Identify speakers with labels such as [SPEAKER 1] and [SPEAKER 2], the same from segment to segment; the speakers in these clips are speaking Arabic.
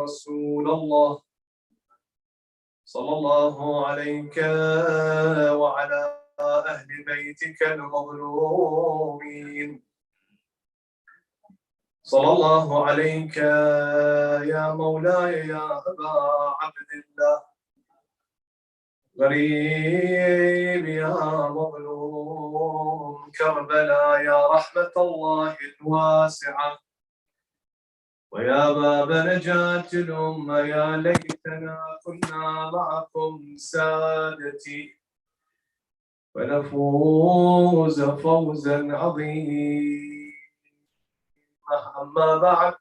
[SPEAKER 1] رسول الله صلى الله عليك وعلى أهل بيتك المظلومين صلى الله عليك يا مولاي يا أبا عبد الله غريب يا مظلوم كربلاء يا رحمة الله الواسعة ويا باب نجاة الأمة يا ليتنا كنا معكم سادتي ونفوز فوزا عظيما. أما بعد،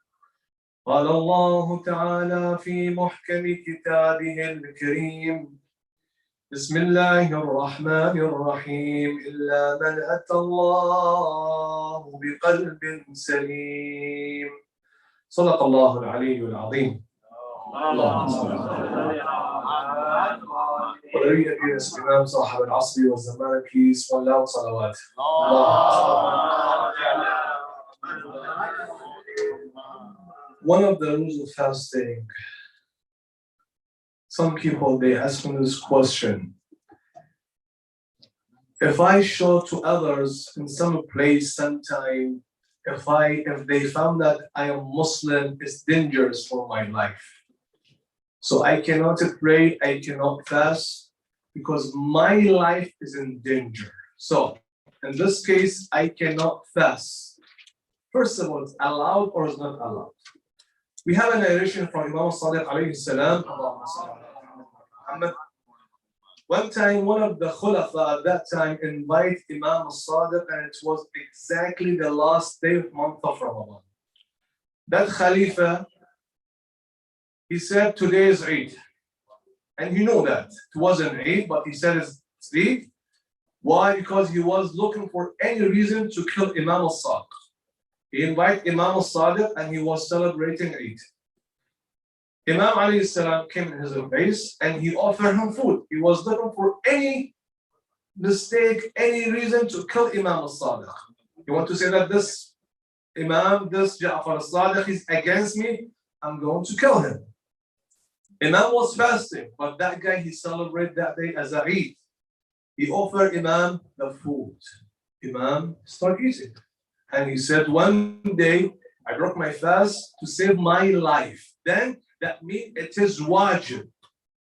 [SPEAKER 1] قال الله تعالى في محكم كتابه الكريم: بسم الله الرحمن الرحيم إلا من أتى الله بقلب سليم. صدق الله العلي العظيم. اللهم صل على الإمام صاحب العصر والزمان peace one loud صلوات. One of the rules of fasting, some people they ask me this question: if I show to others in some place sometime, if they found that I am Muslim, it's dangerous for my life. So I cannot pray, I cannot fast, because my life is in danger. So in this case, I cannot fast. First of all, it's allowed or it's not allowed? We have a narration from Imam Sadiq alayhi salam. One time, one of the Khulafa at that time invited Imam al-Sadiq, and it was exactly the last day of month of Ramadan. That Khalifa, he said, today is Eid. And you know that. It wasn't Eid, but he said it's Eid. Why? Because he was looking for any reason to kill Imam al-Sadiq. He invited Imam al-Sadiq and he was celebrating Eid. Imam alayhi salam came in his place and he offered him food. He was looking for any mistake, any reason to kill Imam al-Sadiq. You want to say that this Imam, this Ja'far al-Sadiq is against me, I'm going to kill him. Imam was fasting, but that guy, he celebrated that day as a Eid. He offered Imam the food. Imam started eating. And he said, one day I broke my fast to save my life. Then that means it is wajib.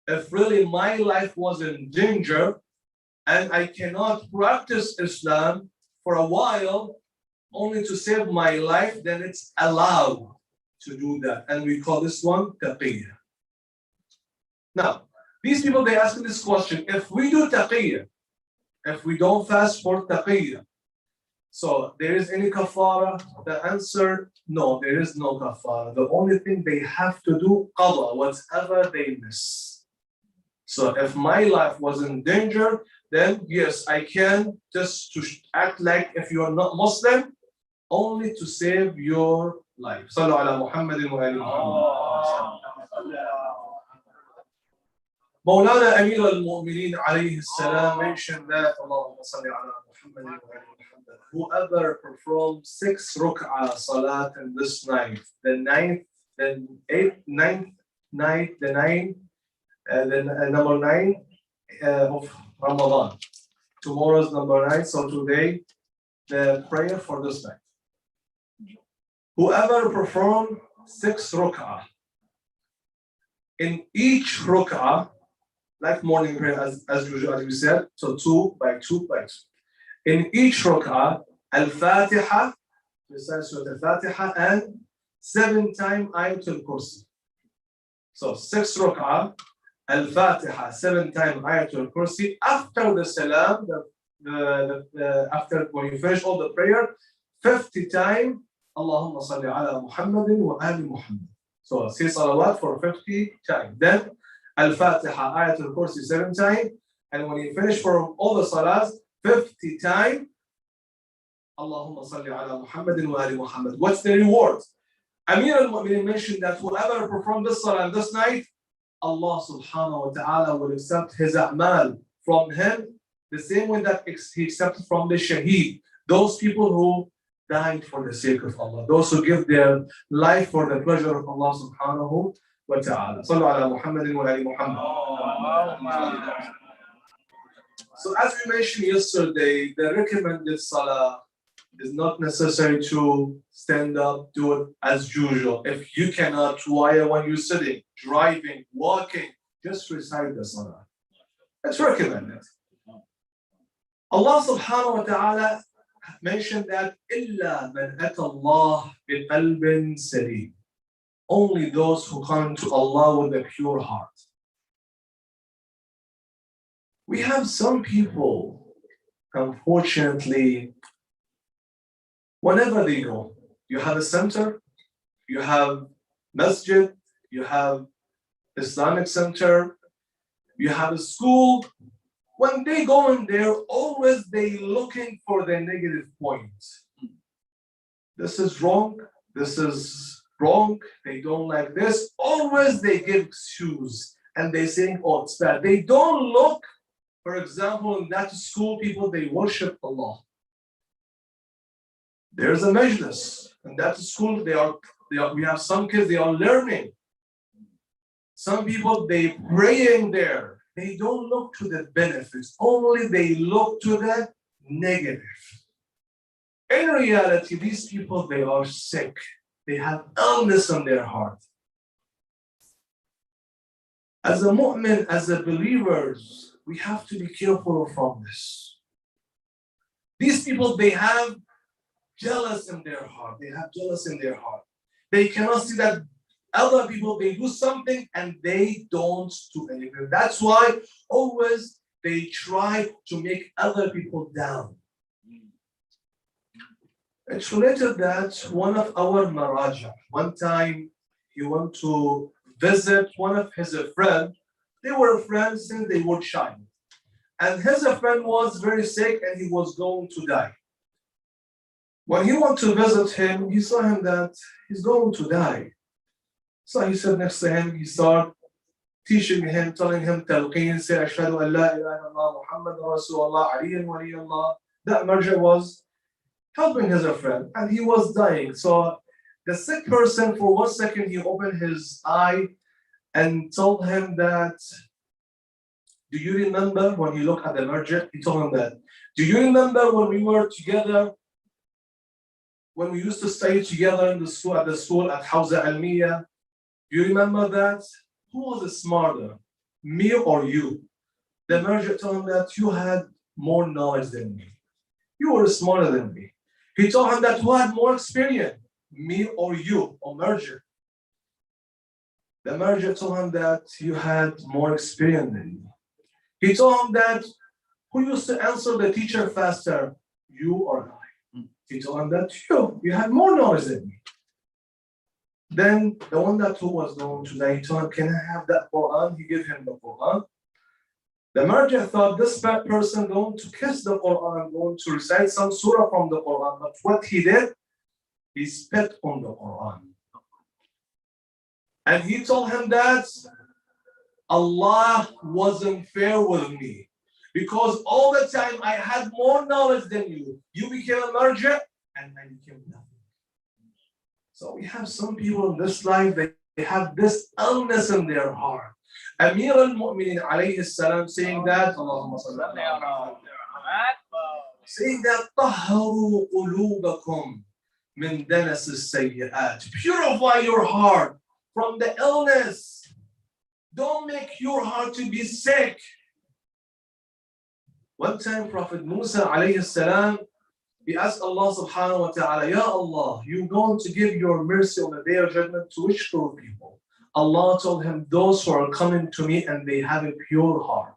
[SPEAKER 1] If really my life was in danger and I cannot practice Islam for a while only to save my life, then it's allowed to do that. And we call this one taqiyya. Now, these people, they ask me this question: if we do taqiyya, if we don't fast for taqiyya, so there is any kafara? The answer, no, there is no kafara. The only thing they have to do, qada, whatever they miss. So if my life was in danger, then yes, I can just to act like if you are not Muslim, only to save your life. Sallu ala Muhammadin wa ali Muhammad. Mawlana Amir al-Mu'mineen alayhi salam mentioned that, Allahumma salli ala Muhammadin wa ali Muhammad, whoever performs 6 ruk'ah salat in this night, the ninth, the eighth, ninth night, the number 9 of Ramadan. Tomorrow's number 9, so today the prayer for this night. Whoever performs 6 ruk'ah, in each ruk'ah, like morning prayer as usual, as we said, so 2 by 2 by 2. In each ruk'ah, Al-Fatiha, recite Surah Al-Fatiha, and 7 times Ayatul Kursi. So 6 ruk'ah, Al-Fatiha, 7 times Ayatul Kursi. After the salam, after when you finish all the prayer, 50 times Allahumma salli ala Muhammadin wa ali Muhammad. So say salawat for 50 times. Then Al-Fatiha, Ayatul Kursi 7 times. And when you finish for all the salahs, 50 times Allahumma salli ala Muhammadin wa ali Muhammad. What's the reward? Amir al-Mu'mineen mentioned that whoever performed this salah this night, Allah subhanahu wa ta'ala will accept his a'mal from him the same way that he accepted from the shaheed, those people who died for the sake of Allah, those who give their life for the pleasure of Allah subhanahu وتعالى. صلوا على محمد وآل محمد. So as we mentioned yesterday, the recommended salah is not necessary to stand up, do it as usual. If you cannot, when you're sitting, driving, walking, just recite the salah. It's recommended. Allah subhanahu wa ta'ala mentioned that إِلَّا مَنْ أَتَى اللَّهِ بِقَلْبٍ سَلِيمٍ. Only those who come to Allah with a pure heart. We have some people, unfortunately, whenever they go, you have a center, you have masjid, you have Islamic center, you have a school. When they go in there, always they looking for the negative point. This is wrong, this is wrong, they don't like this. Always they give excuse and they saying, oh, it's bad. They don't look, for example, in that school, people, they worship Allah. There's a majlis. In that school, we have some kids, they are learning. Some people, they praying there. They don't look to the benefits, only they look to the negative. In reality, these people, they are sick. They have illness in their heart. As a mu'min, as a believers, we have to be careful from this. These people, they have jealous in their heart. They have jealous in their heart. They cannot see that other people, they do something and they don't do anything. That's why always they try to make other people down. It's related that one of our maraja, one time he went to visit one of his friends. They were friends since they were child. And his friend was very sick and he was going to die. When he went to visit him, he saw him that he's going to die. So he said next to him, he started teaching him, telling him, Talqeen, say, Ashhadu an la ilaha illallah, Muhammad Rasulullah, Aliyan Waliyullah. That marja was helping his friend, and he was dying. So the sick person, for 1 second, he opened his eye and told him that, do you remember when you look at the marja? He told him that, do you remember when we were together, when we used to stay together in the school, at Hawza Almiya? Do you remember that? Who was smarter, me or you? The marja told him that you had more knowledge than me. You were smarter than me. He told him that who had more experience, me or you, or marja? The marja told him that you had more experience than me. He told him that who used to answer the teacher faster, you or I? He told him that you had more knowledge than me. Then the one that who was going to die, he told him, can I have that Quran? He gave him the Quran. The marja thought this bad person going to kiss the Quran, going to recite some surah from the Quran. But what he did, he spit on the Quran. And he told him that Allah wasn't fair with me. Because all the time I had more knowledge than you. You became a marja and I became nothing. So we have some people in this life, they have this illness in their heart. Amir al-Mu'minin alayhi salam saying that, طَهَّرُوا قُلُوبَكُمْ مِنْ دَنَسِ السَّيِّئَاتِ. Purify your heart from the illness. Don't make your heart to be sick. One time Prophet Musa alayhi salam, he asked Allah subhanahu wa ta'ala, Ya Allah, you're going to give your mercy on the day of judgment to which group of people? Allah told him, those who are coming to me and they have a pure heart.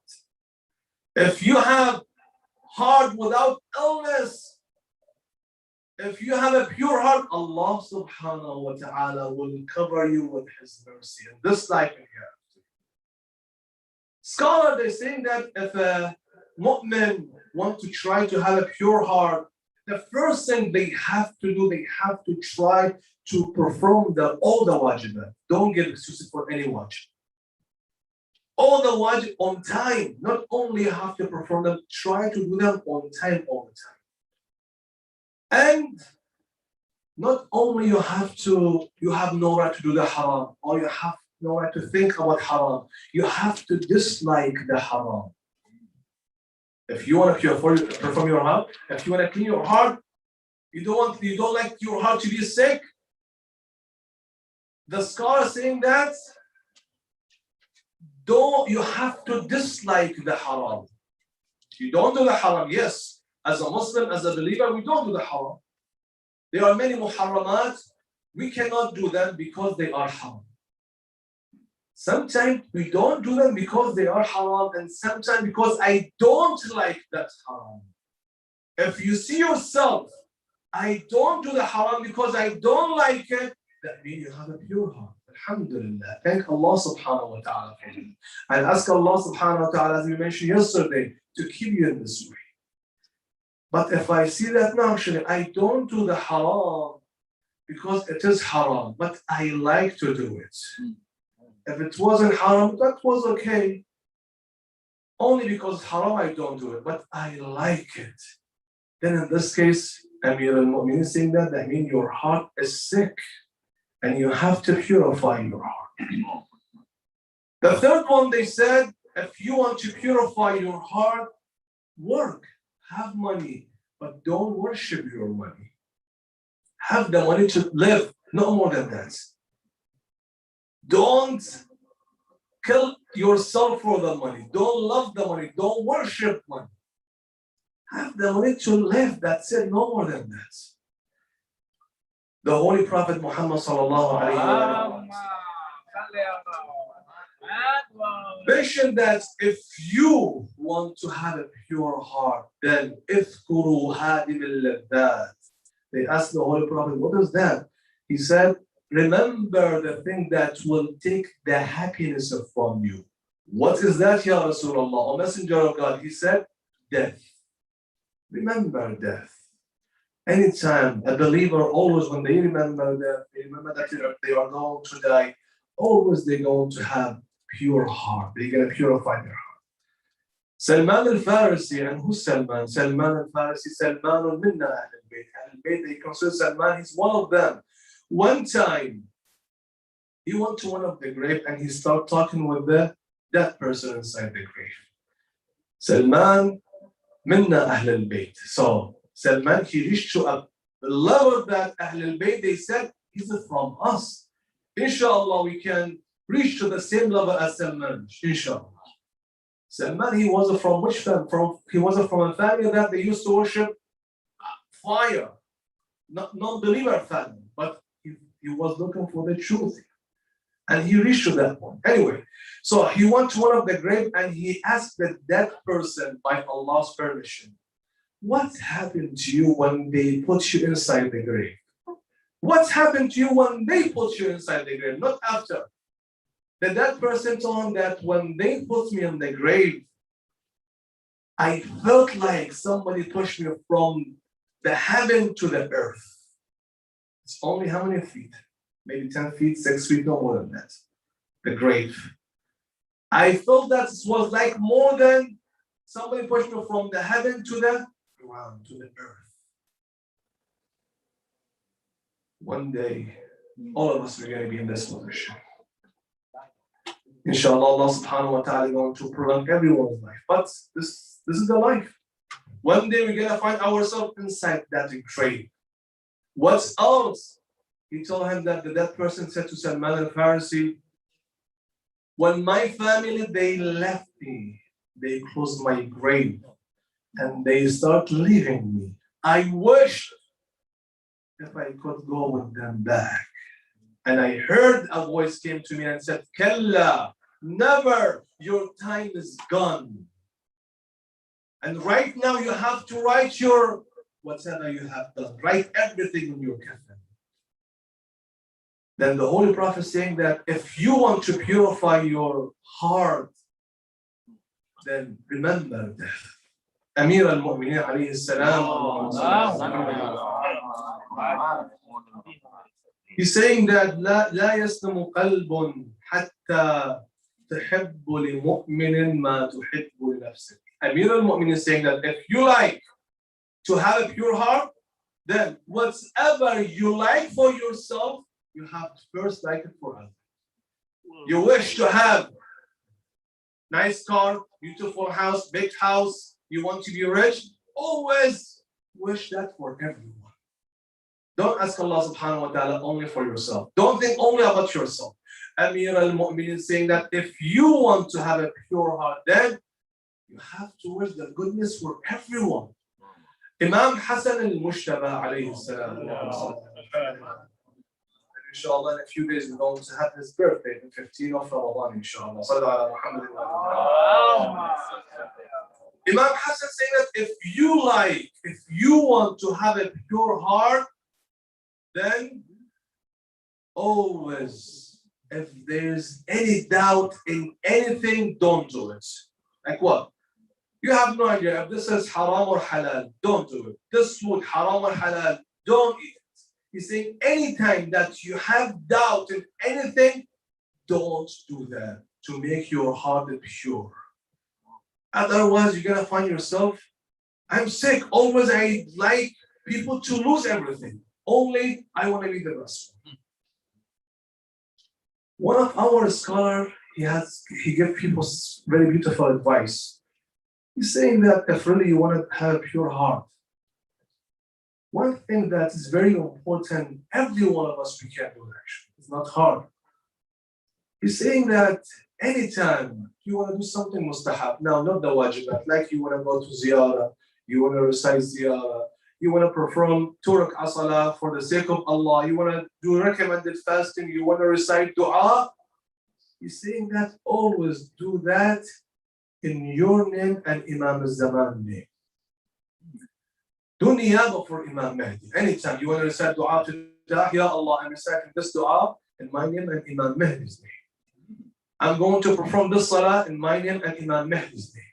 [SPEAKER 1] If you have heart without illness, if you have a pure heart, Allah subhanahu wa ta'ala will cover you with His mercy in this life and hereafter. Scholars, they're saying that if a mu'min want to try to have a pure heart, the first thing they have to do, they have to try to perform all the wajibat. Don't give excuses for any wajib. All the wajib on time. Not only have to perform them, try to do them on time all the time. And not only you have no right to do the haram, or you have no right to think about haram. You have to dislike the haram. If you want to perform your heart, if you want to clean your heart, you don't like your heart to be sick. The scholar is saying that you have to dislike the haram. You don't do the haram. Yes, as a Muslim, as a believer, we don't do the haram. There are many muharramat. We cannot do them because they are haram. Sometimes we don't do them because they are haram, and sometimes because I don't like that haram. If you see yourself, I don't do the haram because I don't like it, that means you have a pure heart. Alhamdulillah. Thank Allah subhanahu wa ta'ala for you. And ask Allah subhanahu wa ta'ala, as we mentioned yesterday, to keep you in this way. But if I see that now, actually, I don't do the haram because it is haram, but I like to do it. If it wasn't haram, that was okay. Only because it's haram, I don't do it, but I like it. Then in this case, Amir al-Mu'minin saying that means your heart is sick and you have to purify your heart. The third one, they said, if you want to purify your heart, work, have money, but don't worship your money. Have the money to live, no more than that. Don't kill yourself for the money. Don't love the money. Don't worship money. Have the money to live. That's it, no more than that. The Holy Prophet Muhammad sallallahu alayhi wa mentioned that if you want to have a pure heart, then اذكروا هادم اللذات. They asked the Holy Prophet, what is that? He said, remember the thing that will take the happiness from you. What is that, Ya Rasulullah? O Messenger of God, he said, death. Remember death. Anytime a believer, always when they remember death, they remember that they are going to die, always they're going to have pure heart. They're going to purify their heart. Salman al-Farisi, and who's Salman? Salman al-Farisi, Salman minna Ahl al-Bayt. Ahl al-Bayt, they consider Salman, he's one of them. One time, he went to one of the grave and he started talking with that person inside the grave. Salman minna Ahl al-Bayt. So Salman, he reached to a level that Ahl al-Bayt, they said, he's from us. Inshallah, we can reach to the same level as Salman. Inshallah. Salman, he was from which family? He was from a family that they used to worship fire. Non-believer family. But he was looking for the truth. And he reached to that one. Anyway, so he went to one of the grave and he asked the dead person by Allah's permission, what happened to you when they put you inside the grave? What happened to you when they put you inside the grave, not after? The dead person told him that when they put me in the grave, I felt like somebody pushed me from the heaven to the earth. It's only how many feet? Maybe 10 feet, 6 feet, no more than that. The grave. I felt that it was like more than somebody pushed me from the heaven to the ground, to the earth. One day, all of us are going to be in this position. Inshallah, Allah subhanahu wa ta'ala is going to prolong everyone's life. But this is the life. One day we're going to find ourselves inside that grave. What's else? He told him that the dead person said to Salman al-Farisi, when my family, they left me, they closed my grave, and they start leaving me. I wish if I could go with them back. And I heard a voice came to me and said, Kalla, never, your time is gone. And right now you have to write your, whatever you have done, write everything in your kafan. Then the Holy Prophet saying that if you want to purify your heart, then remember death. Amir al-Mu'minin alayhi salam. He's saying that لا يسلم قلب حتى تحب لمؤمن ما تحب لنفسك. Amir al-Mu'minin is saying that if you like to have a pure heart, then whatever you like for yourself, you have to first like it for others. You wish to have nice car, beautiful house, big house. You want to be rich. Always wish that for everyone. Don't ask Allah subhanahu wa ta'ala only for yourself. Don't think only about yourself. Amir al-Mu'minin saying that if you want to have a pure heart, then you have to wish the goodness for everyone. Imam Hassan al-Mushtaba alayhi salam. Inshallah, in a few days we're going to have his birthday, the 15th of Ramadan, inshallah. Sallu ala Muhammad wa Imam Hassan saying that if you want to have a pure heart, then always, if there's any doubt in anything, don't do it. Like what? You have no idea if this is haram or halal, don't do it. This food, haram or halal, don't eat it. He's saying anytime that you have doubt in anything, don't do that to make your heart pure. Otherwise, you're going to find yourself, I'm sick. Always I like people to lose everything. Only I want to be the best. One of our scholars, he gives people very beautiful advice. He's saying that if really you want to have a pure heart, one thing that is very important, every one of us, we can do it actually. It's not hard. He's saying that anytime you want to do something mustahab, now not the wajibat, like you want to go to ziyarah, you want to recite ziyarah, you want to perform turk asala for the sake of Allah, you want to do recommended fasting, you want to recite dua. He's saying that always do that in your name and Imam al-Zaman name. Do niyaba for Imam Mahdi. Anytime you want to recite dua to Ya Allah, I'm reciting this dua in my name and Imam Mahdi's name. I'm going to perform this salah in my name and Imam Mahdi's name.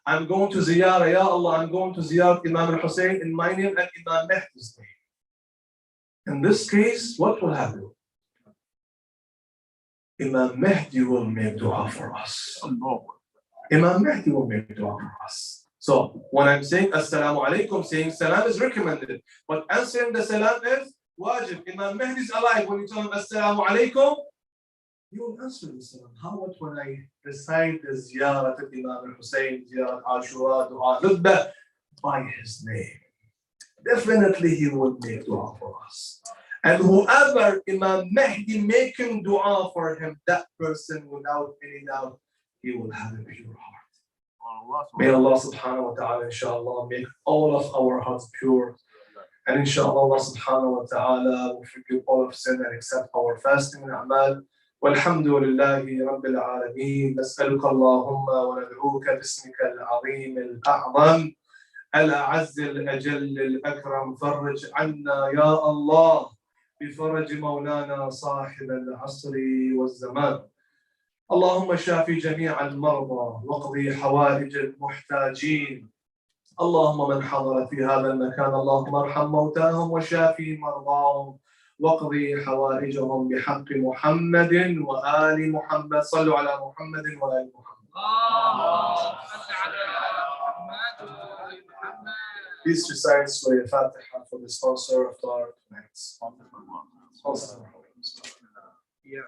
[SPEAKER 1] I'm going to ziyarah, Ya Allah, I'm going to ziyarah Imam al-Hussein in my name and Imam Mahdi's name. In this case, what will happen? Imam Mahdi will make dua for us. Imam Mahdi will make dua for us. So when I'm saying Assalamu alaikum, saying salam is recommended, but answering the salam is wajib. Imam Mahdi is alive. When you tell him Assalamu alaikum, you will answer the salam. How about when I recite the ziyarah of Imam al-Hussein, ziyarah Ashura, dua Nutbah, by his name? Definitely he will make dua for us. And whoever Imam Mahdi making dua for him, that person without any doubt, he will have a pure heart. May Allah subhanahu wa ta'ala, inshallah, make all of our hearts pure. And inshallah, Allah subhanahu wa ta'ala will forgive all of sin and accept our fasting and a'mal. والحمد لله رب العالمين نسألك اللهم وندعوك باسمك العظيم الأعظم الأعز الأجل الأكرم فرج عنا يا الله بفرج مولانا صاحب العصر والزمان. اللهم شافي جميع المرضى واقضي حوائج المحتاجين. اللهم من حضر في هذا المكان اللهم ارحم موتاهم وشافي مرضاهم واقضي حوائجهم بحق محمد وآل محمد. صلوا على محمد وآل محمد. Please recite Surah Al-Fatiha for the sponsor of our tonight's sponsor. Yeah.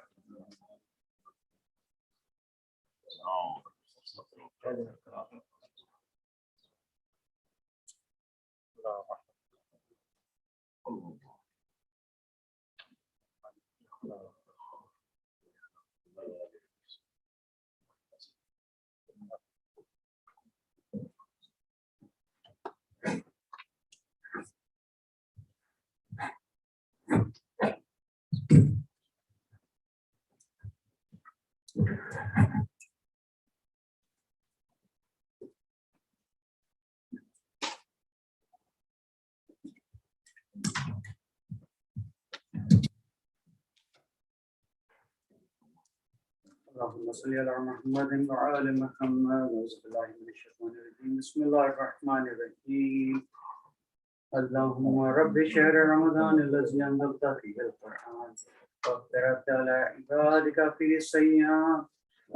[SPEAKER 2] اللهم صل على محمد وعلى محمد. أعوذ بالله من الشيطان الرجيم. بسم الله الرحمن الرحيم. اللهم رب شهر رمضان الذي أنزلت فيه القرآن وافترضت على عبادك فيه الصيام.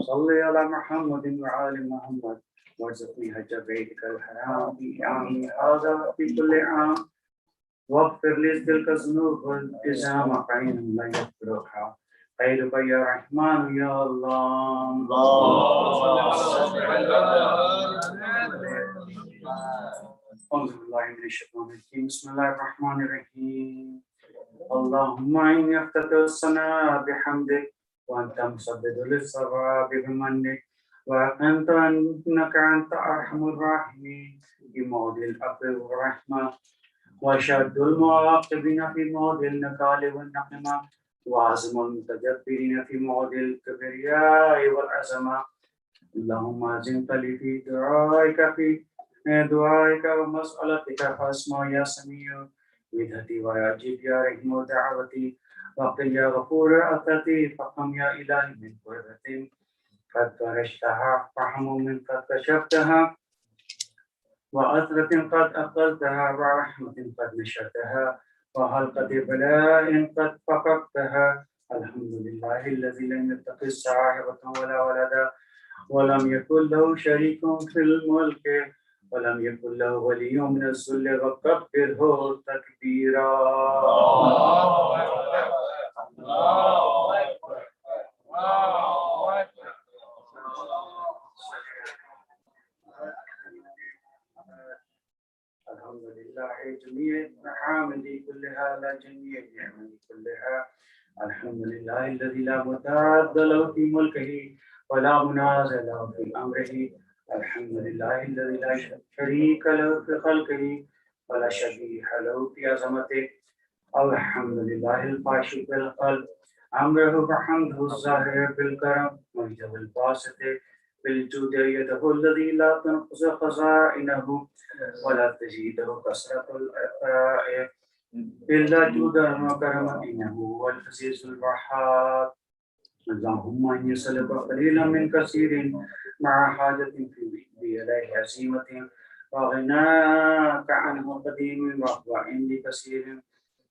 [SPEAKER 2] صل على محمد وعلى محمد وارزقني حج بيتك الحرام في عامي هذا في كل عام واغفر لي تلك الذنوب والجزام فإنه لا يغفرها خيرك يا رحمن يا الله. أعوذ بالله من الشيطان الرجيم. بسم الله الرحمن الرحيم. اللهم إني أفتتح الثناء بحمدك وأنت مسدد للصواب بمنك وأنت أنك أنت أرحم الراحمين في موضع العفو والرحمة وأشد المعاقبين في موضع النكال والنقمة وأعظم المتجبرين في موضع الكبرياء والعظمة. اللهم أزمت لي في دعائك ومسألتك فاسمع يا سميع بدهتي ويجيب يا رحم دعوتي وقل يا غفور أثرتي فقم يا إلهي من قرة قد فرشتها فحم من قد كشفتها وأثرة قد أقلتها ورحمة قد نشرتها وحلقة بلاء قد فقدتها. الحمد لله الذي لم يتخذ صاحبة ولا ولدا ولم يكن له شريك في الملك ولم يكن له ولي من الذل وكبره تكبيرا. الحمد لله جميع محامدي كلها لا جميع نعمتي كلها. الحمد لله الذي لا متعد له في ملكه ولا منازع له في أمره. الحمد لله الذي لا شريك له في خلقه ولا شبيه له في عظمته. الحمد لله الفاشي في القلب أمره بحمده الظاهر بالكرم مجده الباسط بالجود يده الذي لا تنقص خزائنه ولا تزيده كثرة العطاء إلا جودا وكرما إنه هو العزيز الوهاب. اللهم إني أسألك قليلا من كثير مع حاجة في إليه عزيمة وغناك عنه قديم وهو عندي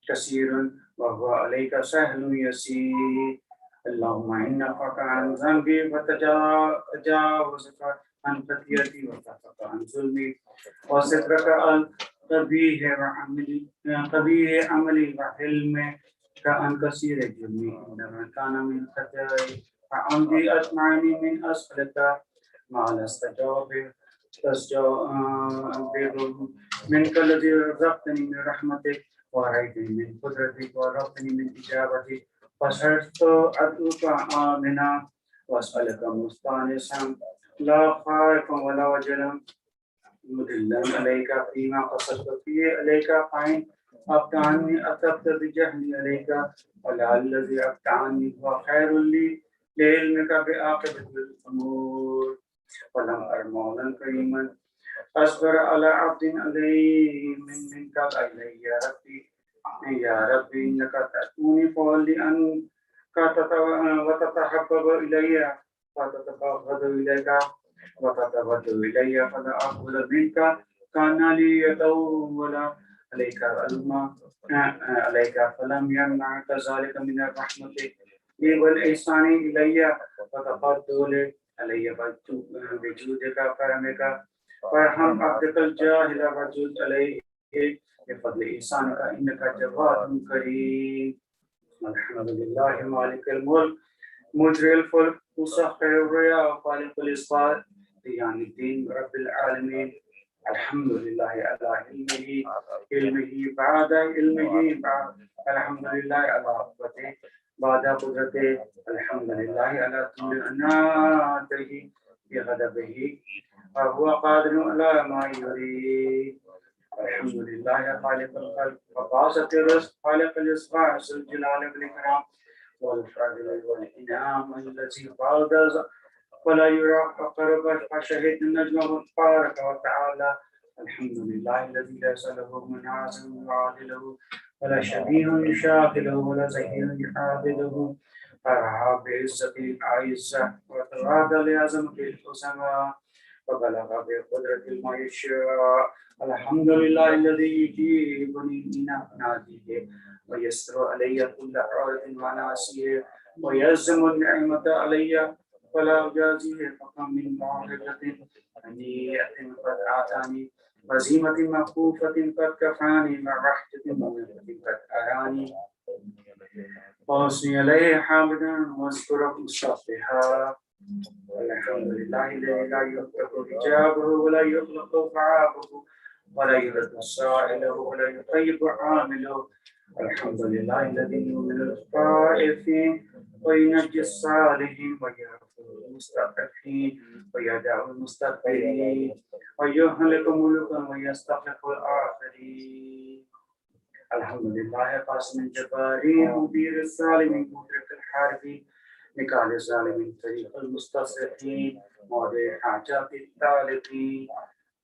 [SPEAKER 2] كثير وهو عليك سهل يسير. اللهم إنك عفوك عن ذنبي وتجاوزك عن خطيئتي وتعفك عن ظلمي وسترك قبيح عملي وحلمي كأن كثير جرمي إنما كان من خطاياي فعمدي أطمعني من أسفلك ما لا استجاب منك الذي رزقتني من رحمتك ورأيتني من قدرتك ورزقتني من إجابتك فصرت أدعوك آمنا وأسألك مستانسا لا خائفا ولا وجلا مدلا عليك فيما قصدت فيه عليك فإن أبتعني أتبت بجهلي عليك ولعل الذي أبتعني هو خير لي لعلمك بعاقبة الأمور. ولم أر مولا كريما أصبر على عبد عليه منك إلي يا ربي إنك تأتوني فولي أنك وتتحبب إلي فتتبغض إليك وتتبغض إلي فلا أقبل منك كان لي يتول عليك عليك فلم يمنعك ذلك من الرحمة لي والإحسان إلي وتفضل علي بجودك كرمك فارحم عبدك الجاهل وجود عليه بفضل إحسانك إنك جواد كريم. الحمد لله مالك الملك مجري الفلك مسخر الرياح خالق الإصبات ديان الدين رب العالمين. الحمد لله على علمه بعد علمه بعد الحمد لله على قدرته بعد قدرته. الحمد لله على طول أناته بغضبه وهو قادر على ما يريد. الحمد لله خالق الخلق وباسط الرزق خالق الإصباح ذو الجلال والإكرام والفضل والإنعام الذي فاض ولا يرى فقرب فشهد النجم تبارك وتعالى. الحمد لله الذي ليس له منازع يعادله ولا شبيه يشاكله ولا زهير يحاذله فرحى بعزة الأعزة وتواضع لعظمة الحسنى وبلغ بقدرة ما يشاء. الحمد لله الذي يجيبني من ناديه ويسر علي كل عورة وناسيه ويلزم النعمة علي ولا أجازيه فكم من معرفة هنيئة قد أعطاني وزيمة مخوفة قد كفاني مع وحدة مؤمنة قد أراني وأثني عليه حامدا واذكره مسبحا. الحمد لله الذي لا يخلق حجابه ولا يخلق فعابه ولا يرد سائله ولا يطيب عامله. الحمد لله الذي يؤمن الخائفين وينجي الصالحين ويغفر المستضعفين ويدع المستكبرين ويهلك ملوكا ويستخلف الآخرين. الحمد لله قاسم الجبارين مدير الظالمين مدرك الحاربين نكال الظالمين طريق المستصرخين مودع حاجات الطالبين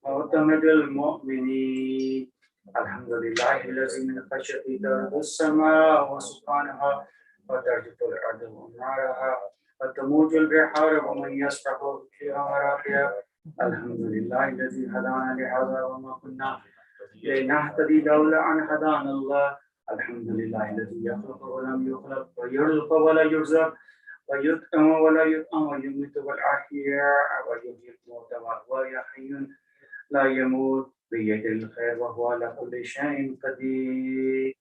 [SPEAKER 2] معتمد المؤمنين. الحمد لله الذي من خشيته ترد السماء وسبحانها وترجف الأرض وأنهارها وتموج البحار ومن يسبح في أمراتها. الحمد لله الذي هدانا لهذا وما كنا لنهتدي لولا أن هدانا الله. الحمد لله الذي يخلق ولم يخلق ويرزق ولا يرزق ويطعم ولا يطعم ويميت والأحياء ويحيي الموتى وهو حي لا يموت بيده الخير وهو على كل شيء قدير.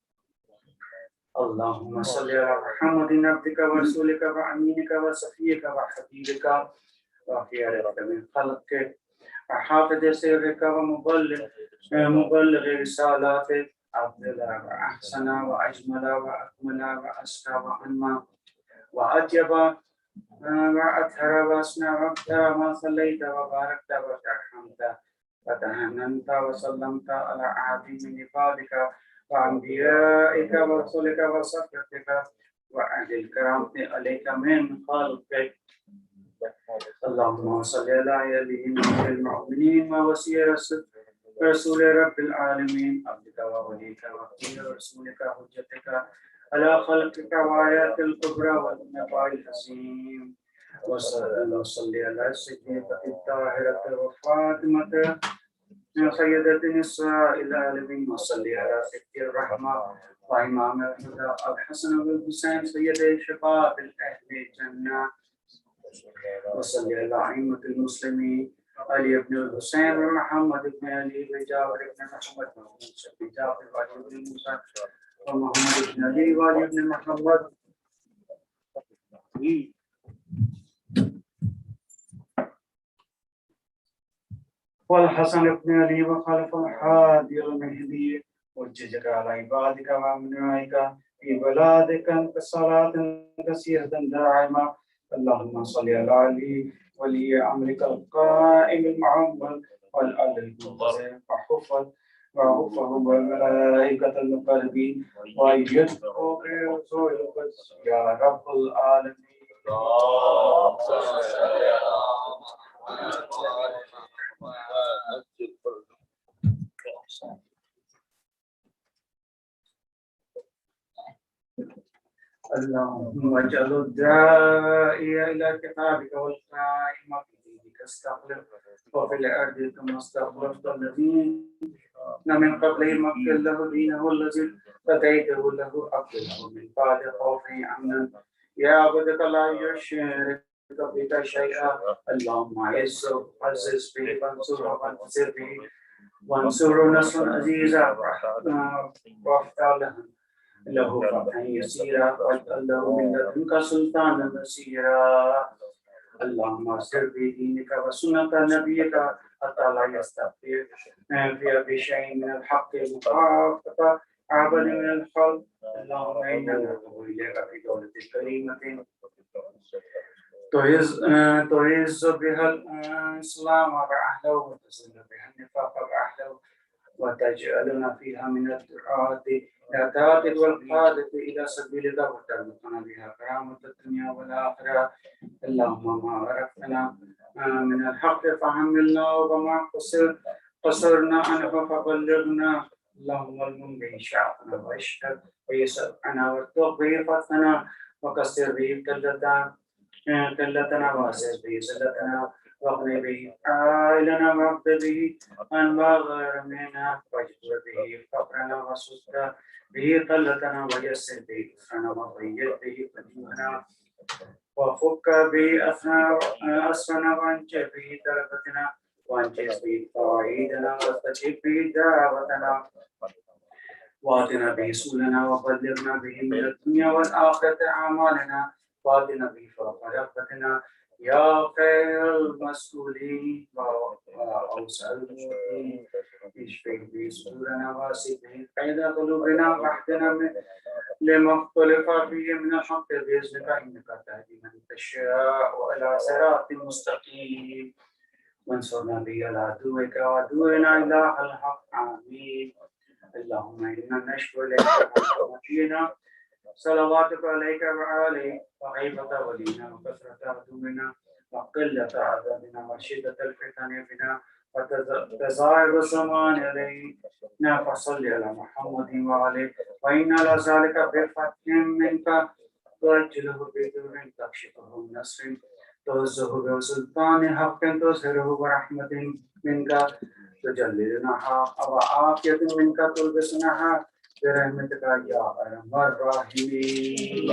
[SPEAKER 2] اللهم صل على محمد عبدك ورسولك وأمينك وصفيك وحبيبك وخيرك من خلقك وحافظ سرك ومبلغ رسالاتك أفضل وأحسن وأجمل وأكمل وأزكى وأنمى وأطيب وأطهر وأسنى وأبدى ما صليت وباركت وترحمت وتهننت وسلمت على أحد من عبادك وأنبيائك ورسلك وصفوتك وأهل الكرام عليك من خلقك. اللهم صل على يدهم المؤمنين ووسير رسول رب العالمين عبدك ووليك وخير رسولك حجتك على خلقك وآيات الكبرى والنبأ العظيم. وصل على الصديقة الطاهرة وفاطمة سيدة نساء العالمين. وصل على سيد الرحمة وإمام الهدى الحسن والحسين سيد شباب أهل الجنة. وصل على أئمة المسلمين علي بن الحسين ومحمد بن علي وجعفر بن محمد وموسى بن جعفر وعلي بن موسى ومحمد بن علي وعلي بن محمد والحسن بن علي وخلف الحادي المهدي وجزك على عبادك وأمنائك في بلادك كصلاة كثيرة دائمة. اللهم صل على علي ولي أمرك القائم المعول والأرض المنتظر وحفظه والملائكة المقربين ويدعو برسول القدس يا رب العالمين. اللهم اجعل الداعي إلى كتابك والقائم بدينك استخلف وفي الأرض كما استخلفت الذين من قبلهم اغفر له دينه الذي ارتديته له أبدله من بعد خوفه أمنا يعبدك لا يشرك بك شيئا. اللهم عزه عزز به وانصره وانتصر به وانصره نصرا عزيزا وافتح له فتحا يسيرا واجعل له من لدنك سلطانا نصيرا. اللهم اصبر بدينك وسنة نبيك حتى لا يستغفر في بشيء من الحق مخافة عبد من الخلق. اللهم إنا نتوب إليك في دولة كريمة تعز بها الإسلام وأهله وتذل بها النفاق وأهله وتجعلنا فيها من الدعاة إلى والقادة إلى سبيلك وترزقنا بها كرامة الدنيا والآخرة. اللهم ما عرفنا من الحق فحملنا وما قصرنا عنه فبلغنا. اللهم المن به شعبنا واشهد ويسر عنا وارزق به فتحنا وكسر به كلتنا واسس به سلتنا واغني به عائلنا واقض به أنواع غير منا واجبر به فقرنا وسد به قلتنا ويسر به أسرنا وضيق به قديمنا وفك به أسرنا وانجز به دربتنا وانجز به فوائدنا واستجب به دعوتنا وآتنا به سؤلنا وبلغنا به من الدنيا والآخرة أعمالنا وآتنا به فوق رغبتنا يا خير المسؤولين وأوسع المؤمنين اشفي به صدورنا واسع به قيد قلوبنا واهدنا لما اختلف فيه من الحق بإذنك إنك تهدي من تشاء إلى صراط مستقيم وانصرنا به على عدوك وعدونا إله الحق آمين اللهم إنا نشكو إليك نجينا صلواتك عليك وعليك وغيبة ولينا وكثرة عدونا وقلة عذابنا وشدة الفتن فينا وتزايد الزمان علينا فصل على محمد وعليه وإن على ذلك بفتح منك تؤجله بدور تكشفه من نصر توزه بسلطان حق تظهره برحمة منك تجللنا وعافية منك تلبسنها برحمتك يا أرحم الراحمين.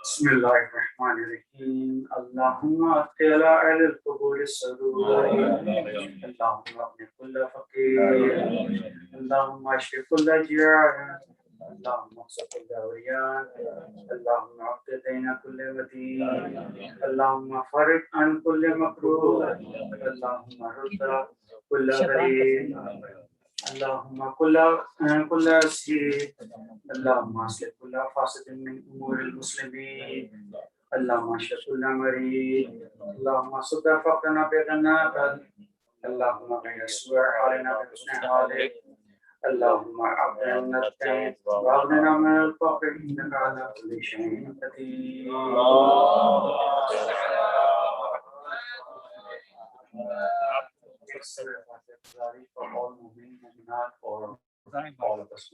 [SPEAKER 2] بسم الله الرحمن الرحيم اللهم اطلع على القبور السرور اللهم اغن كل فقير اللهم اشف كل جيران اللهم اقص كل عريان اللهم اعط دين كل مدين اللهم فرج عن كل مكروه اللهم رد كل غريب اللهم كل أسير اللهم اصلح كل فاسد من امور المسلمين اللهم اشف كل مريض اللهم صد فقرنا بغناك اللهم غير سوء حالنا بحسن حالك اللهم اعطنا من الدين واغننا من الفقر انك على كل شيء قدير for all moving not for all of us.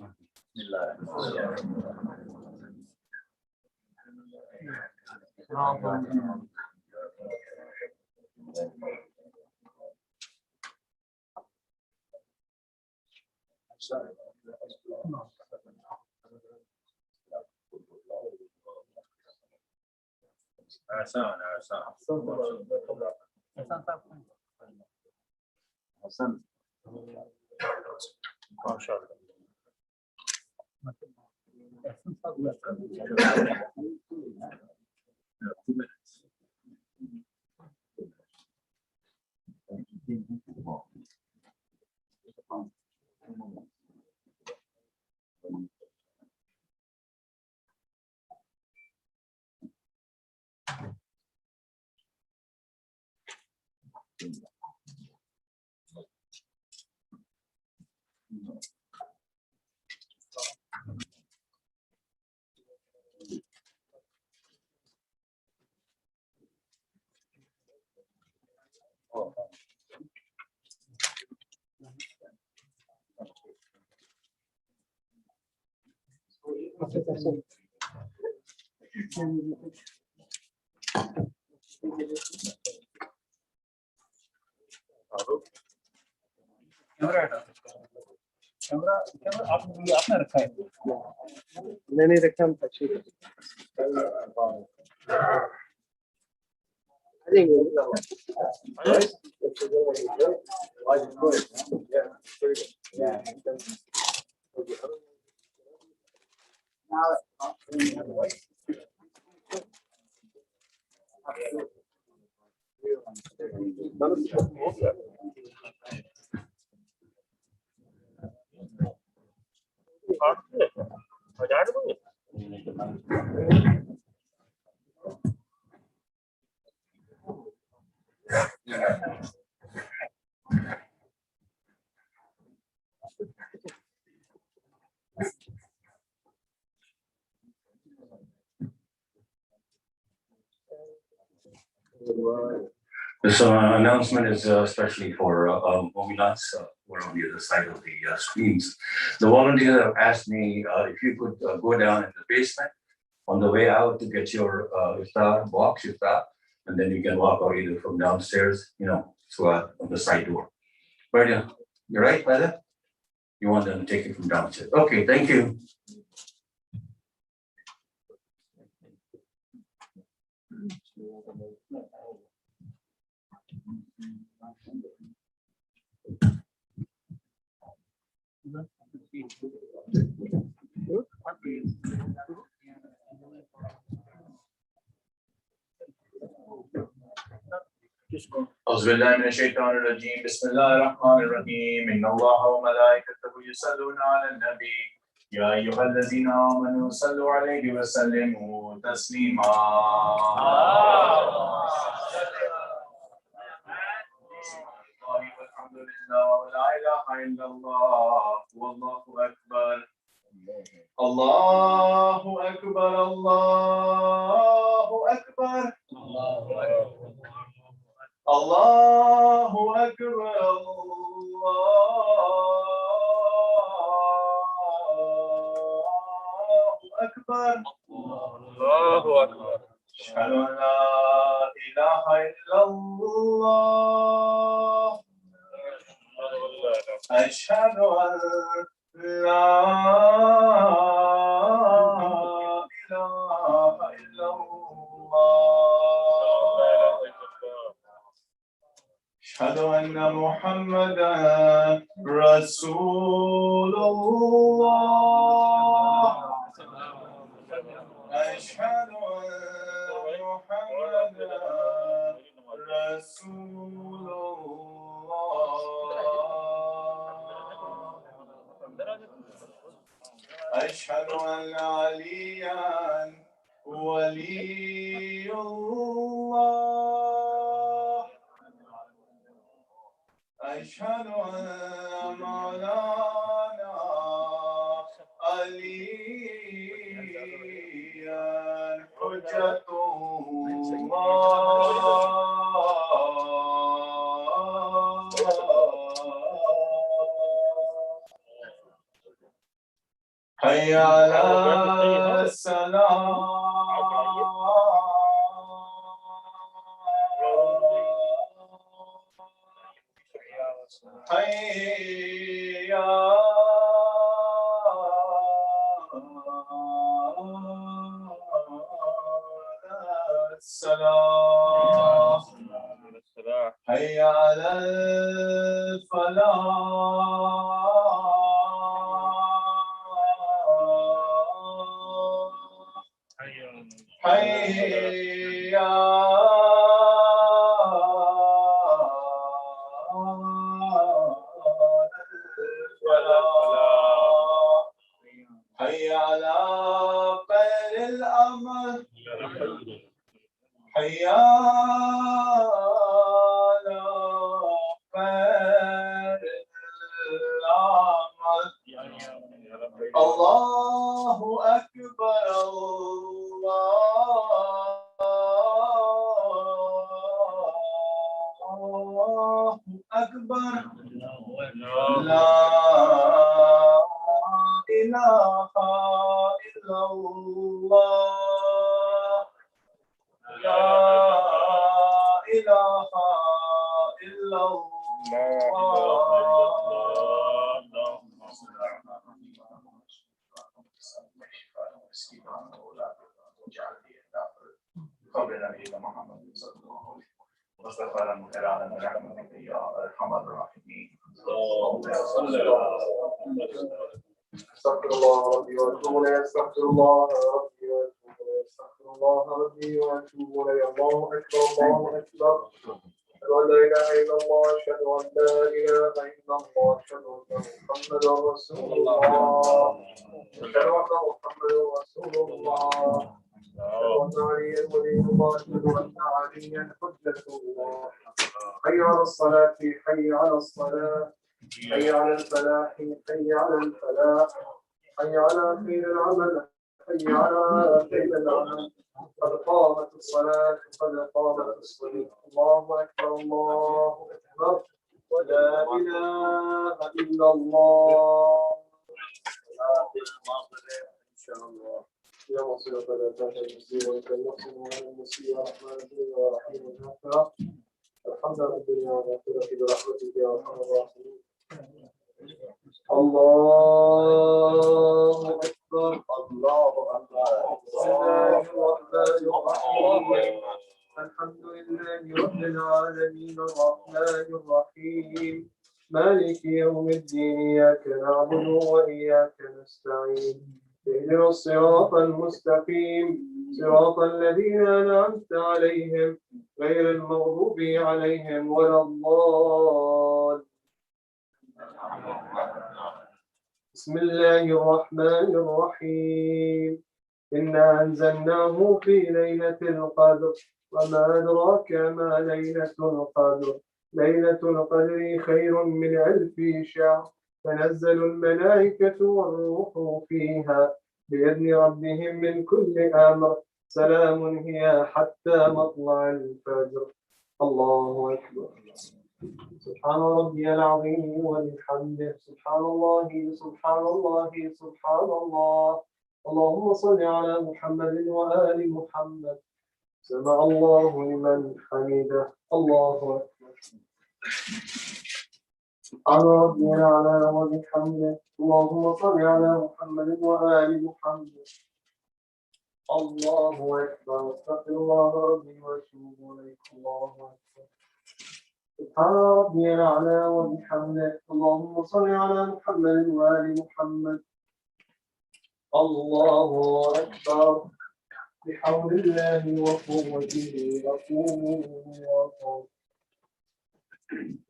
[SPEAKER 2] Camera आपने रखा है
[SPEAKER 3] नहीं रखा हम अच्छी
[SPEAKER 4] This announcement is especially for Mominats who are on the other side of the screens. The volunteers have asked me if you could go down in the basement on the way out to get your iftar box, iftar, and then you can walk out either from downstairs, so on the side door. Right, you're right, brother? You want them to take it from downstairs. Okay, thank you.
[SPEAKER 5] أعوذ بالله من الشيطان الرجيم بسم الله الرحمن الرحيم إن الله وملائكته يصلون على النبي يا أيها الذين آمنوا صلوا عليه وسلموا تسليما والحمد لله ولا إله إلا الله والله أكبر الله أكبر الله أكبر الله أكبر الله أكبر الله أكبر أشهد أن لا إله إلا الله أشهد أن لا إله إلا الله أشهد أن محمدا رسول الله أشهد أن محمدا رسول الله أشهد أن عليا ولي الله أشهد أن مولانا عليا حجة الله حي على السلام حي على السلام حي على الفلاح حي حي على خير الأمل حي على خير الأمل الله أكبر الله أكبر لا إله إلا الله لا إله إلا قبل نبينا محمد صلى الله عليه وسلم واستغفر المكرام برحمتك يا أرحم الراحمين استغفر الله ربي واتوب اليه استغفر الله ربي واتوب اليه استغفر الله ربي واتوب اليه الله اكبر الله اكبر اشهد ان لا اله الا الله اشهد ان لا اله الا الله اشهد ان محمدا رسول الله اشهد ان محمدا رسول الله اشهد ان عليا ولي الله اشهد ان عليا حجة الله حي على الصلاة حي على الصلاة حي على الفلاح حي على الفلاح حي على خير العمل حي على خير العمل قد قامت الصلاة قد قامت الصلاة الله أكبر الله أكبر ولا إله إلا الله إن شاء الله يا وصلة لا تهدى المسير ويتلقن على المسير رحمن الدنيا ورحيم الآخرة الحمد لله الدنيا والآخرة برحمتك يا أرحم الراحمين الله أكبر الله أكبر بسم الله الرحمن الرحيم الحمد لله رب العالمين الرحمن الرحيم مالك يوم الدين إياك نعبد وإياك نستعين اهدنا الصراط المستقيم صراط الذين أنعمت عليهم غير المغضوب عليهم ولا الضالين. بسم الله الرحمن الرحيم إنا أنزلناه في ليلة القدر وما أدراك ما ليلة القدر ليلة القدر خير من 1000 شهر تنزل الملائكة والروح فيها بإذن ربهم من كل أمر سلام هي حتى مطلع الفجر. الله أكبر. سبحان ربي العظيم وبحمده سبحان الله سبحان الله سبحان الله. اللهم صل على محمد وآل محمد. سمع الله لمن حمده. الله أكبر. سبحان ربي الأعلى وبحمده. اللهم صل على محمد وآل محمد. الله أكبر. استغفر الله ربي وأتوب إليه. الله أكبر. سبحان ربي الأعلى وبحمده. اللهم صل على محمد وآل محمد. الله أكبر. بحول الله وقوته أقول.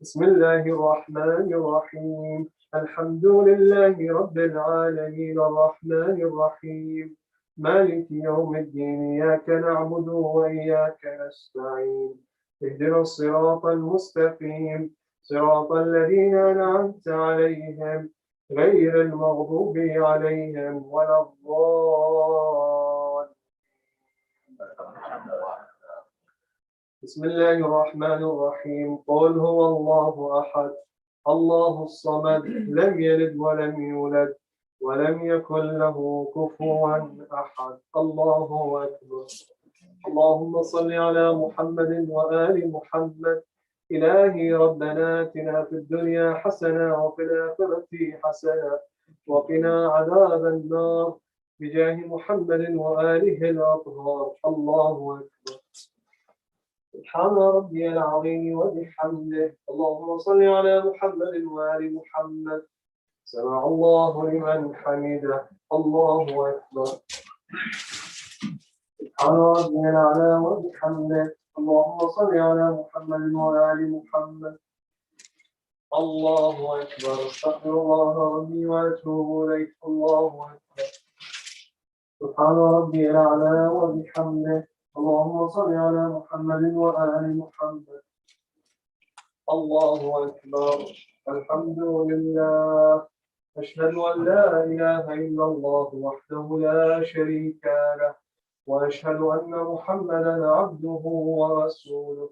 [SPEAKER 5] بسم الله الرحمن الرحيم الحمد لله رب العالمين الرحمن الرحيم مالك يوم الدين إياك نعبد وإياك نستعين اهدنا الصراط المستقيم صراط الذين أنعمت عليهم غير المغضوب عليهم ولا الضالين. بسم الله الرحمن الرحيم قل هو الله أحد الله الصمد لم يلد ولم يولد ولم يكن له كفوا أحد. الله أكبر. اللهم صل على محمد وآل محمد. إلهي ربنا آتنا في الدنيا حسنة وفي الآخرة حسنة وقنا عذاب النار بجاه محمد وآله الأطهار. الله أكبر. سبحان ربي العظيم وبحمده. اللهم صل على محمد وآل محمد. سمع الله لمن حمده. الله أكبر. سبحان ربي الأعلى وبحمده. اللهم صل على محمد وآل محمد. الله أكبر. استغفر الله ربي وأتوب إليه. الله أكبر. سبحان ربي الأعلى وبحمده. اللهم صل على محمد وآل محمد. الله أكبر. الحمد لله. أشهد أن لا إله إلا الله وحده لا شريك له وأشهد أن محمدا عبده ورسوله.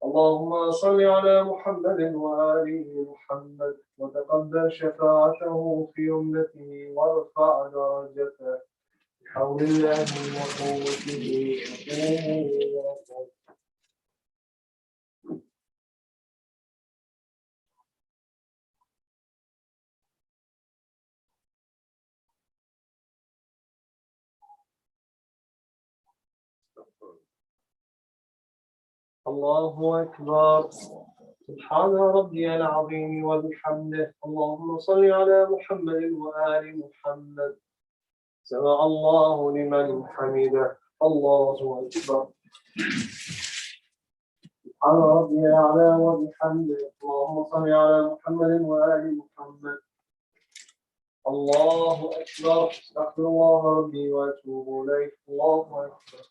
[SPEAKER 5] اللهم صل على محمد وآل محمد وتقبل شفاعته في أمته وارفع درجته بحول الله وقوته. الله أكبر. سبحان ربي العظيم وبحمده. اللهم صل على محمد وآل محمد. سمع الله لمن حمده. الله أكبر. سبحان ربي الأعلى وبحمده. اللهم صل على محمد وآل محمد. الله أكبر. استغفر الله ربي وأتوب إليه. الله أكبر.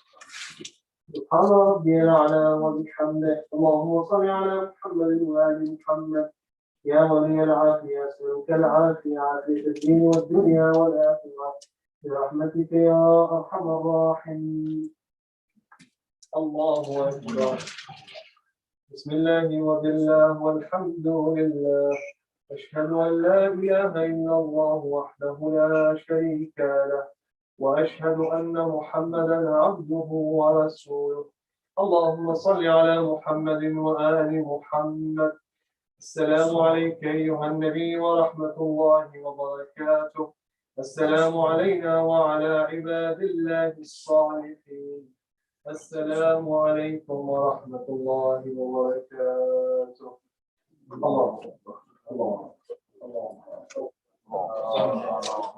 [SPEAKER 5] سبحان ربي الأعلى وبحمده. اللهم صل على محمد وآل محمد. يا ولي العافية أسألك العافية عافية الدين والدنيا والآخرة برحمتك يا أرحم الراحمين. الله أكبر. بسم الله وبالله والحمد لله. أشهد أن لا إله إلا الله وحده لا شريك له وأشهد أن محمدا عبده ورسوله. اللهم صل على محمد وآل محمد. السلام عليك أيها النبي ورحمة الله وبركاته. السلام علينا وعلى عباد الله الصالحين. السلام عليكم ورحمة الله وبركاته. الله أكبر. الله أكبر.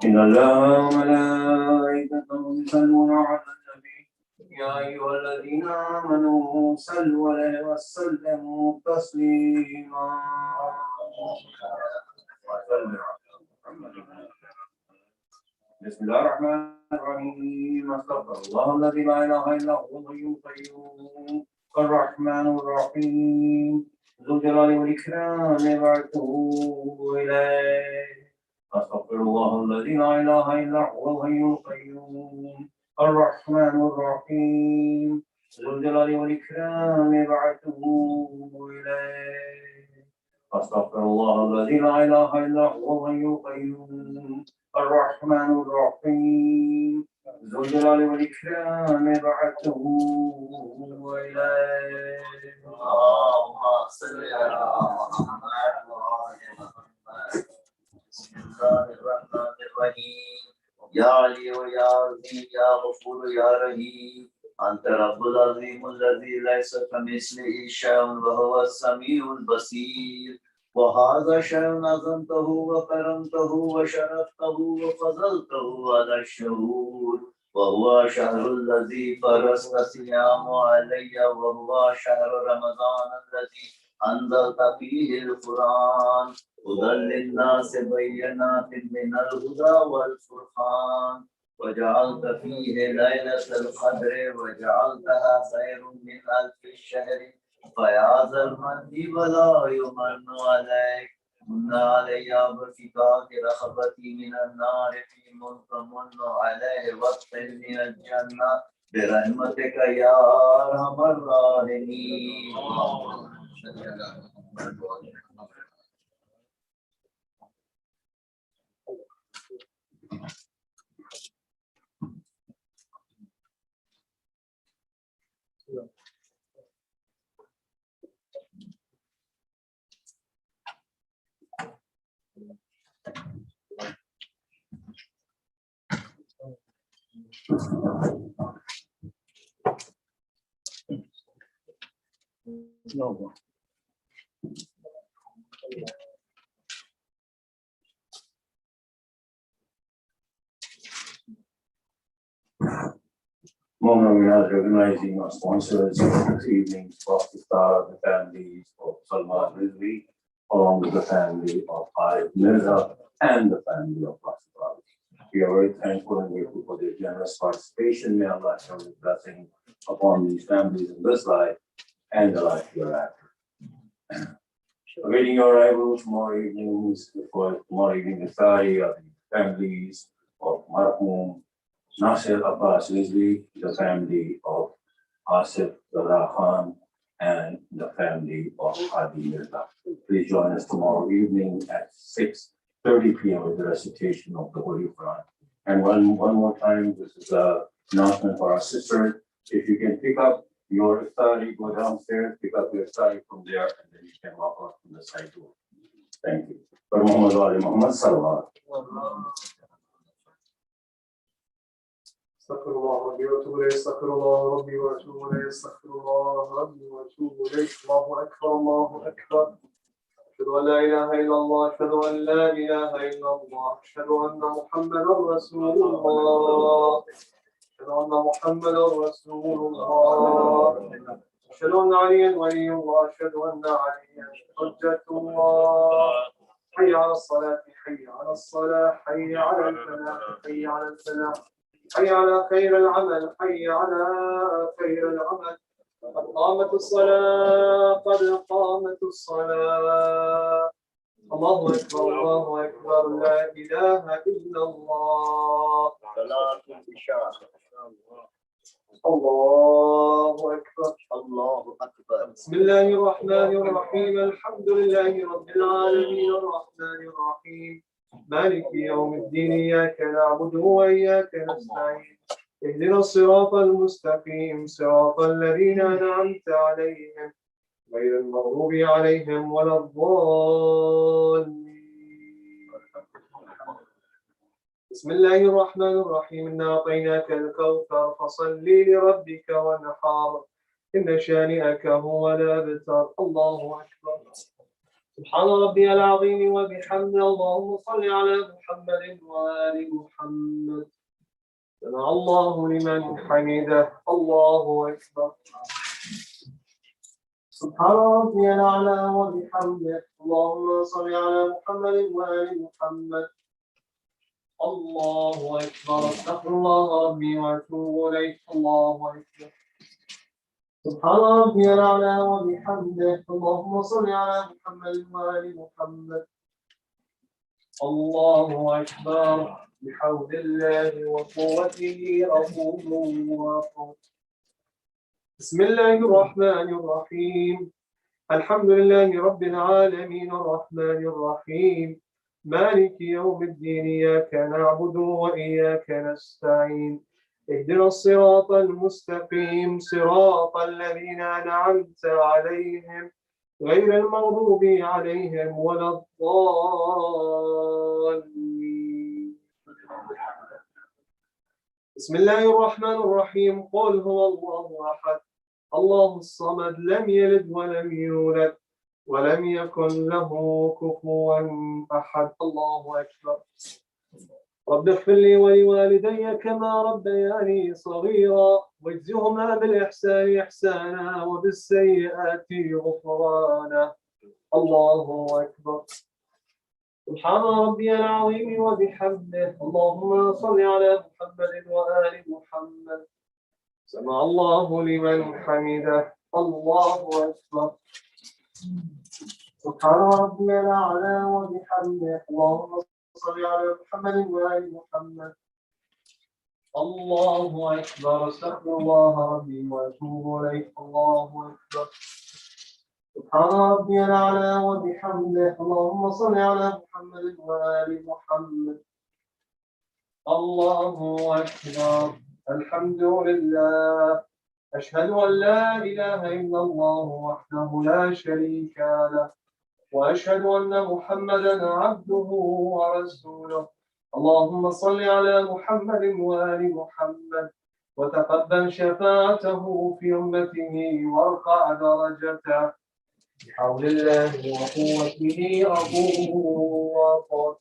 [SPEAKER 4] إن الله وملائكته يصلون على النبي يا أيها الذين آمنوا صلوا عليه وسلموا تسليما. بسم الله الرحمن الرحيم. استغفر الله الذي لا إله إلا هو الحي القيوم الرحمن الرحيم ذو الجلال والإكرام وأتوب إليه. أستغفر الله الذي لا إله إلا هو الحي القيوم الرحمن الرحيم ذو الجلال والإكرام وأتوب إليه. أستغفر الله الذي لا إله إلا هو الحي القيوم الرحمن الرحيم ذو الجلال والإكرام وأتوب إليه. اللهم صل على محمد. بسم الله الرحمن الرحيم. يا علي ويا عظيم يا غفور يا رحيم أنت رب العظيم الذي ليس كمثله شيء وهو السميع البصير. وهذا شيء نظمته وكرمته وشرفته وفضلته على الشهور. وهو شهر الذي فرضت صيامه علي وهو شهر رمضان الذي أنزلت فيه القرآن هدى للناس بينات من الهدى والفرقان. وجعلت فيه ليلة القدر وجعلتها خير من ألف الشهر. فيا ذا المن ولا يمن عليك من علي بفكاك رغبتي من النار في منتمن عليه وقت من الجنة برحمتك يا أرحم الراحمين. No. Moment we are recognizing our sponsors this evening, Pakistan, the families of Salman Rizvi, along with the family of Arif Mirza and the family of Pakistan. We are very thankful and grateful for their generous participation. May Allah shower His blessing upon these families in this life and the life hereafter. Awaiting your arrival tomorrow evening, the Sari of the families of Marhum Nasir Abbas Rizvi, the family of Asif Zahra Khan, and the family of Hadi Mirza. Please join us tomorrow evening at 6:30 p.m. with the recitation of the Holy Quran. And one more time, this is an announcement for our sisters. If you can pick up your iftari, go downstairs, pick up your iftari from there, and then you can walk out from the side door. Thank you. For Muhammad Ali Muhammad Sallallahu.
[SPEAKER 5] استغفر الله ربي واتوب اليه. استغفر الله ربي واتوب اليه. استغفر الله ربي واتوب اليه. الله اكبر. الله اكبر. اشهد ان لا اله الا الله. اشهد ان لا اله الا الله. اشهد ان محمدا رسول الله. اشهد ان محمدا رسول الله. اشهد ان عليا ولي الله. اشهد ان عليا حجة الله. حي على الصلاة. حي على الصلاة. حي على الفلاح. حي على الفلاح. حي على خير العمل. حي على خير العمل. قد قامت الصلاة. قد قامت الصلاة. الله أكبر. الله أكبر. لا إله إلا الله.
[SPEAKER 4] صلاة العشاء.
[SPEAKER 5] الله أكبر.
[SPEAKER 4] الله أكبر.
[SPEAKER 5] بسم الله الرحمن الرحيم. الحمد لله رب العالمين الرحمن الرحيم مالك يوم الدين. إياك نعبد وإياك نستعين. اهدنا الصراط المستقيم صراط الذين أنعمت عليهم غير المغضوب عليهم ولا الضالين.
[SPEAKER 1] بسم الله الرحمن الرحيم إنا أعطيناك الكوثر فصل لربك وانحر إن شانئك هو الأبتر الله أكبر. سبحان ربي العظيم وبحمده اللهم صل على محمد وآل محمد. سمع الله لمن حمده الله أكبر. سبحان ربي الأعلى وبحمده اللهم صل على محمد وآل محمد. الله أكبر. استغفر الله ربي وأتوب إليه الله أكبر. سبحان ربي الأعلى وبحمده اللهم صل على محمد وآل محمد. الله أكبر. بحول الله وقوته أقول وأقول. بسم الله الرحمن الرحيم. الحمد لله رب العالمين الرحمن الرحيم مالك يوم الدين إياك نعبد وإياك نستعين اهدنا الصراط المستقيم صراط الذين أنعمت عليهم غير المغضوب عليهم ولا الضالين. بسم الله الرحمن الرحيم قل هو الله أحد الله الصمد لم يلد ولم يولد ولم يكن له كفوا أحد الله أكبر. رب اغفر لي ولوالدي كما ربياني صغيرا واجزهما بالإحسان إحسانا وبالسيئات غفرانا الله أكبر. سبحان ربي العظيم وبحمده اللهم صل على محمد وآل محمد. سمع الله لمن حمده الله أكبر. سبحان ربي الأعلى وبحمده اللهم صل على محمد وآل محمد. الله أكبر. استغفر الله ربي وأتوب إليه الله أكبر. سبحان ربي الأعلى وبحمده اللهم صل على محمد وآل محمد. الله أكبر. الحمد لله. أشهد أن لا إله إلا الله وحده لا شريك له وأشهد أن محمدا عبده ورسوله. اللهم صل على محمد وآل محمد وتقبل شفاعته في أمته وارفع درجته بحول الله وقوته أقول وأقول.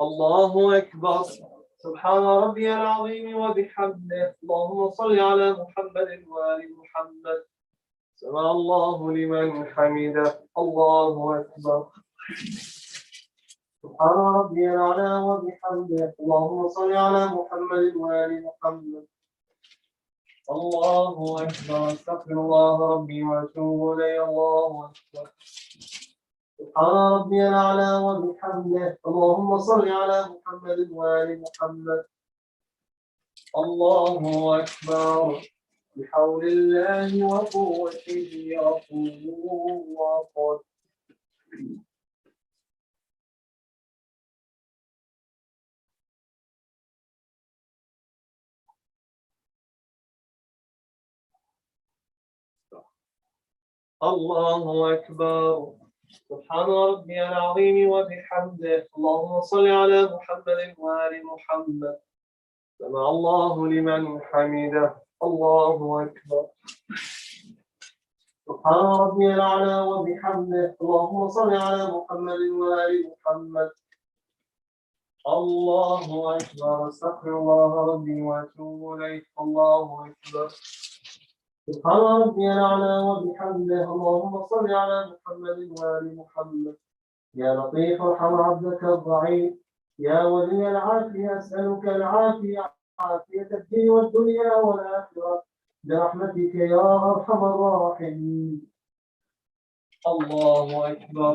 [SPEAKER 1] الله أكبر. سبحان ربي العظيم وبحمده اللهم صل على محمد وآل محمد. سمع الله لمن حمده الله أكبر. سبحان ربي الأعلى وبحمده اللهم صل على محمد وآل محمد. الله أكبر. استغفر الله ربي وأتوب إليه الله أكبر. سبحان ربي الأعلى وبحمده اللهم صل على محمد وآل محمد. الله أكبر. بحول الله وقوته أقول وأقول. الله أكبر. سبحان ربي العظيم وبحمده اللهم صل على محمد وآل محمد. سمع الله لمن حمده الله أكبر. سبحان ربي الأعلى وبحمده اللهم صل على محمد وآل محمد. الله أكبر. استغفر الله ربي وأتوب إليه الله أكبر. سبحان ربي الأعلى وبحمده اللهم صل على محمد وآل محمد. يا لطيف ارحم عبدك الضعيف يا ولي العافية أسألك العافية عافية الدين والدنيا والآخرة برحمتك يا أرحم الراحمين. الله أكبر.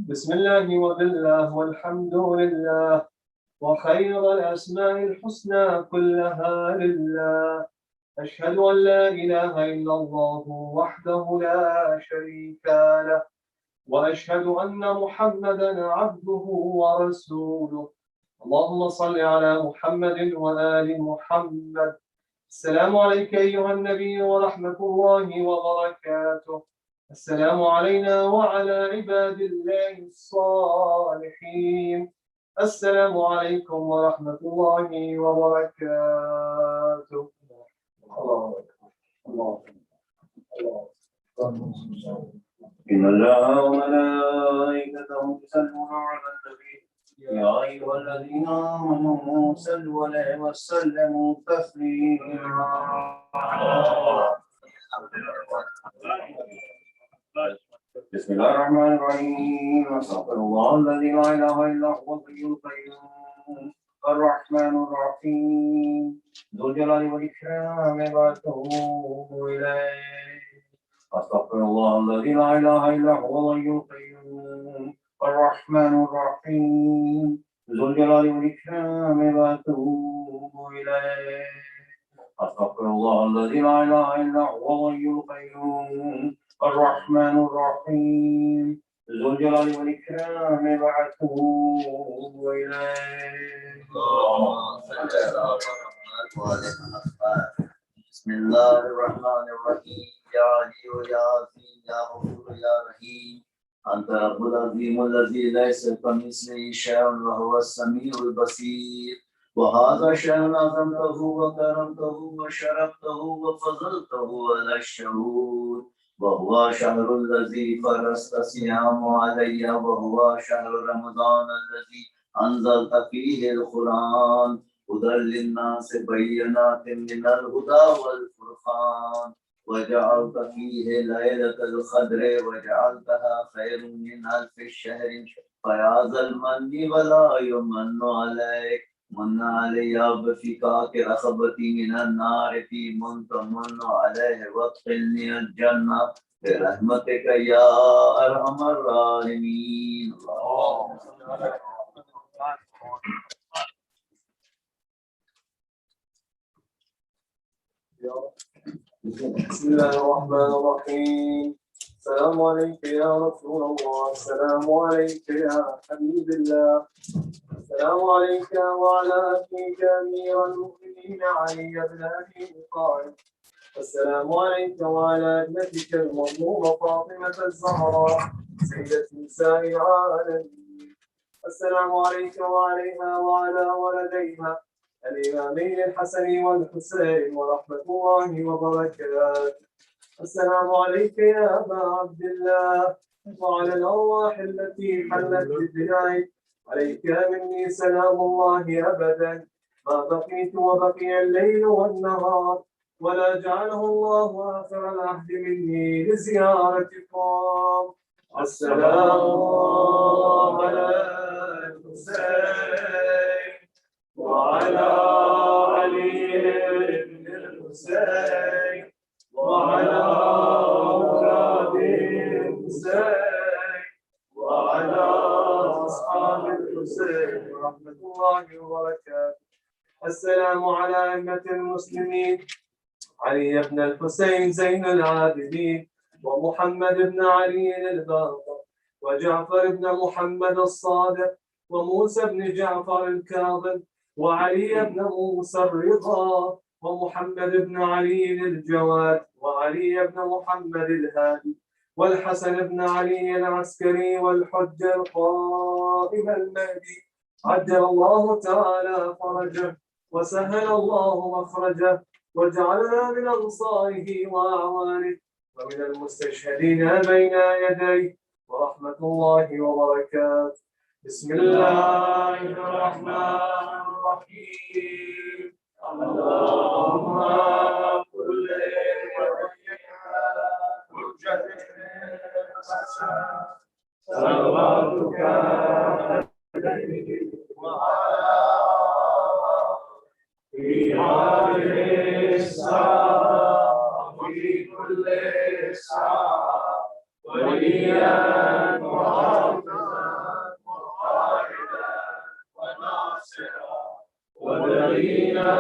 [SPEAKER 1] بسم الله وبالله والحمد لله وخير الأسماء الحسنى كلها لله. أشهد أن لا إله إلا الله وحده لا شريك له وأشهد أن محمدا عبده ورسوله. اللهم صل على محمد وآل محمد. السلام عليك أيها النبي ورحمة الله وبركاته. السلام علينا وعلى عباد الله الصالحين. السلام عليكم ورحمة الله وبركاته.
[SPEAKER 4] إن الله وملائكته يصلون على النبي يا أيها الذين آمنوا صلوا عليه وسلموا تسليما. بسم الله الرحمن الرحيم. أستغفر الله الذي لا إله إلا هو الحي القيوم الرحمن الرحيم ذو الجلال والإكرام وأتوب إليه. أستغفر الله الذي لا إله إلا هو الحي القيوم الرحمن الرحيم ذو الجلال والإكرام وأتوب إليه. أستغفر الله الذي لا إله إلا هو الحي القيوم الرحمن الرحيم ذو الجلال والإكرام وأتوب إليه. اللهم صل على محمد وعلى آل محمد. بسم الله الرحمن الرحيم. يا علي يا عظيم يا غفور يا رحيم أنت رب العظيم الذي ليس كمثله شيء وهو السميع البصير. وهذا شأن عظمته وكرمته وشرفته وفضلته على الشهود. وهو شهر الذي فرضت صيامه علي وهو شهر رمضان الذي أنزلت فيه القرآن هدى للناس بينات من الهدى والفرقان. وجعلت فيه ليلة القدر وجعلتها خير من ألف الشهر. فيا ذا المن ولا يمن عليك من علي بفكاك رخبتي من النار في من تمن عليه وادخلني الجنة برحمتك يا أرحم الراحمين.
[SPEAKER 1] بسم الله الرحمن الرحيم. السلام عليك يا رسول الله. السلام عليك يا حبيب الله. السلام عليك وعلى أخيك أمير المؤمنين علي بن أبي طالب. السلام عليك وعلى ابنتك المظلومة فاطمة الزهراء سيدة نساء العالمين. السلام عليك وعليها وعلى ولديها الإمامين الحسن والحسين ورحمة الله وبركاته. السلام عليك يا أبا عبد الله وعلى الأرواح التي حلت ببنائك. عليك مني سلام الله أبدا ما بقيت وبقي الليل والنهار ولا جعله الله آخر العهد مني لزيارتكم. السلام على الحسين وعلى علي بن الحسين وعلى أولاد الحسين وعلى أصحاب الحسين ورحمة الله وبركاته. السلام على أئمة المسلمين علي بن الحسين زين العابدين ومحمد بن علي الباقر وجعفر بن محمد الصادق وموسى بن جعفر الكاظم وعلي بن موسى الرضا ومحمد بن علي الجواد وعلي بن محمد الهادي والحسن بن علي العسكري والحجة القائم المهدي عجل الله تعالى فرجه وسهل الله مخرجه وجعلنا من أنصاره وأعوانه ومن المستشهدين بين يديه ورحمة الله وبركاته. بسم الله الرحمن الرحيم. اللهم كل حجة صلواتك عليه وعلى في هذه الساعة وفي كل ساعة وليا وحافظا وقائدا وناصرا ودليلا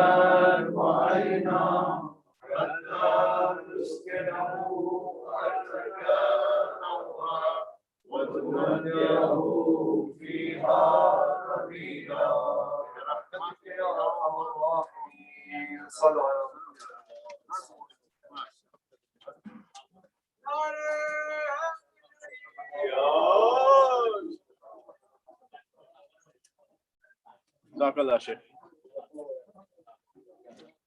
[SPEAKER 1] وعينا حتى تسكنه أرضك نورا وتمتعه
[SPEAKER 5] صلوا على
[SPEAKER 6] جزاك الله شيخ.